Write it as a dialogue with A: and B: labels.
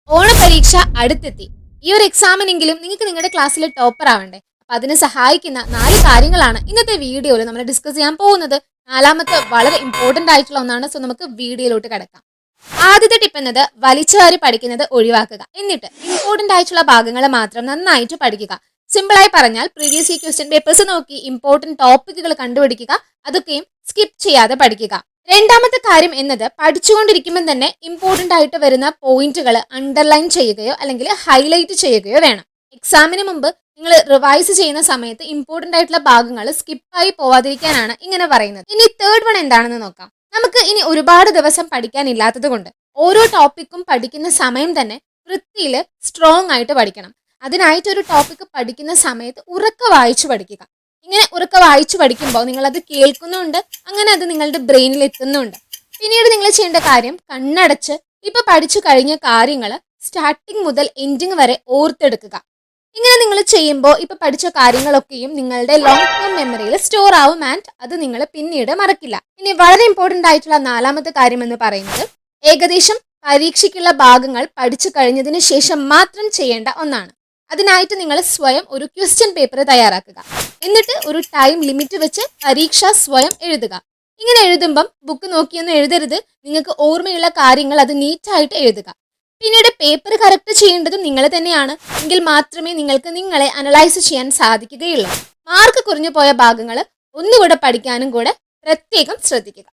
A: ഓണപരീക്ഷ അടുത്തെത്തി. ഈ ഒരു എക്സാമിനെങ്കിലും നിങ്ങൾക്ക് നിങ്ങളുടെ ക്ലാസ്സിൽ ടോപ്പർ ആവണ്ടേ? അപ്പൊ അതിന് സഹായിക്കുന്ന 4 കാര്യങ്ങളാണ് ഇന്നത്തെ വീഡിയോയിൽ നമ്മൾ ഡിസ്കസ് ചെയ്യാൻ പോകുന്നത്. നാലാമത്തെ വളരെ ഇമ്പോർട്ടന്റ് ആയിട്ടുള്ള ഒന്നാണ്. സോ നമുക്ക് വീഡിയോയിലോട്ട് കിടക്കാം. ആദ്യത്തെ ടിപ്പ് എന്നത് വലിച്ചുവാരി പഠിക്കുന്നത് ഒഴിവാക്കുക. എന്നിട്ട് ഇമ്പോർട്ടന്റ് ആയിട്ടുള്ള ഭാഗങ്ങൾ മാത്രം നന്നായിട്ട് പഠിക്കുക. സിമ്പിളായി പറഞ്ഞാൽ പ്രീവിയസ് ഈ ക്വസ്റ്റ്യൻ പേപ്പേഴ്സ് നോക്കി ഇമ്പോർട്ടന്റ് ടോപ്പിക്കുകൾ കണ്ടുപിടിക്കുക. അതൊക്കെയും സ്കിപ്പ് ചെയ്യാതെ പഠിക്കുക. രണ്ടാമത്തെ കാര്യം എന്നത് പഠിച്ചുകൊണ്ടിരിക്കുമ്പോൾ തന്നെ ഇമ്പോർട്ടന്റ് ആയിട്ട് വരുന്ന പോയിന്റുകൾ അണ്ടർലൈൻ ചെയ്യുകയോ അല്ലെങ്കിൽ ഹൈലൈറ്റ് ചെയ്യുകയോ വേണം. എക്സാമിന് മുമ്പ് നിങ്ങൾ റിവൈസ് ചെയ്യുന്ന സമയത്ത് ഇമ്പോർട്ടന്റ് ആയിട്ടുള്ള ഭാഗങ്ങൾ സ്കിപ്പായി പോവാതിരിക്കാനാണ് ഇങ്ങനെ പറയുന്നത്. ഇനി തേർഡ് വൺ എന്താണെന്ന് നോക്കാം. നമുക്ക് ഇനി ഒരുപാട് ദിവസം പഠിക്കാനില്ലാത്തത് കൊണ്ട് ഓരോ ടോപ്പിക്കും പഠിക്കുന്ന സമയം തന്നെ വൃത്തിയിൽ സ്ട്രോങ് ആയിട്ട് പഠിക്കണം. അതിനായിട്ട് ഒരു ടോപ്പിക്ക് പഠിക്കുന്ന സമയത്ത് ഉറക്ക വായിച്ചു പഠിക്കുക. ഇങ്ങനെ ഉറക്ക വായിച്ചു പഠിക്കുമ്പോൾ നിങ്ങളത് കേൾക്കുന്നുണ്ട്, അങ്ങനെ അത് നിങ്ങളുടെ ബ്രെയിനിൽ എത്തുന്നുണ്ട്. പിന്നീട് നിങ്ങൾ ചെയ്യേണ്ട കാര്യം കണ്ണടച്ച് ഇപ്പൊ പഠിച്ചു കഴിഞ്ഞ കാര്യങ്ങൾ സ്റ്റാർട്ടിങ് മുതൽ എൻഡിങ് വരെ ഓർത്തെടുക്കുക. ഇങ്ങനെ നിങ്ങൾ ചെയ്യുമ്പോൾ ഇപ്പൊ പഠിച്ച കാര്യങ്ങളൊക്കെയും നിങ്ങളുടെ ലോങ് ടേം മെമ്മറിയിൽ സ്റ്റോർ ആവും ആൻഡ് അത് നിങ്ങൾ പിന്നീട് മറക്കില്ല. ഇനി വളരെ ഇമ്പോർട്ടന്റ് ആയിട്ടുള്ള നാലാമത്തെ കാര്യം എന്ന് പറയുന്നത് ഏകദേശം പരീക്ഷയ്ക്കുള്ള ഭാഗങ്ങൾ പഠിച്ചു കഴിഞ്ഞതിന് ശേഷം മാത്രം ചെയ്യേണ്ട ഒന്നാണ്. അതിനായിട്ട് നിങ്ങൾ സ്വയം ഒരു ക്വസ്റ്റ്യൻ പേപ്പർ തയ്യാറാക്കുക. എന്നിട്ട് ഒരു ടൈം ലിമിറ്റ് വെച്ച് പരീക്ഷ സ്വയം എഴുതുക. ഇങ്ങനെ എഴുതുമ്പം ബുക്ക് നോക്കിയൊന്നും എഴുതരുത്. നിങ്ങൾക്ക് ഓർമ്മയുള്ള കാര്യങ്ങൾ അത് നീറ്റായിട്ട് എഴുതുക. പിന്നീട് പേപ്പർ കറക്റ്റ് ചെയ്യേണ്ടതും നിങ്ങൾ തന്നെയാണ്. എങ്കിൽ മാത്രമേ നിങ്ങൾക്ക് നിങ്ങളെ അനലൈസ് ചെയ്യാൻ സാധിക്കുകയുള്ളൂ. മാർക്ക് കുറഞ്ഞു പോയ ഭാഗങ്ങൾ ഒന്നുകൂടെ പഠിക്കാനും കൂടെ പ്രത്യേകം ശ്രദ്ധിക്കുക.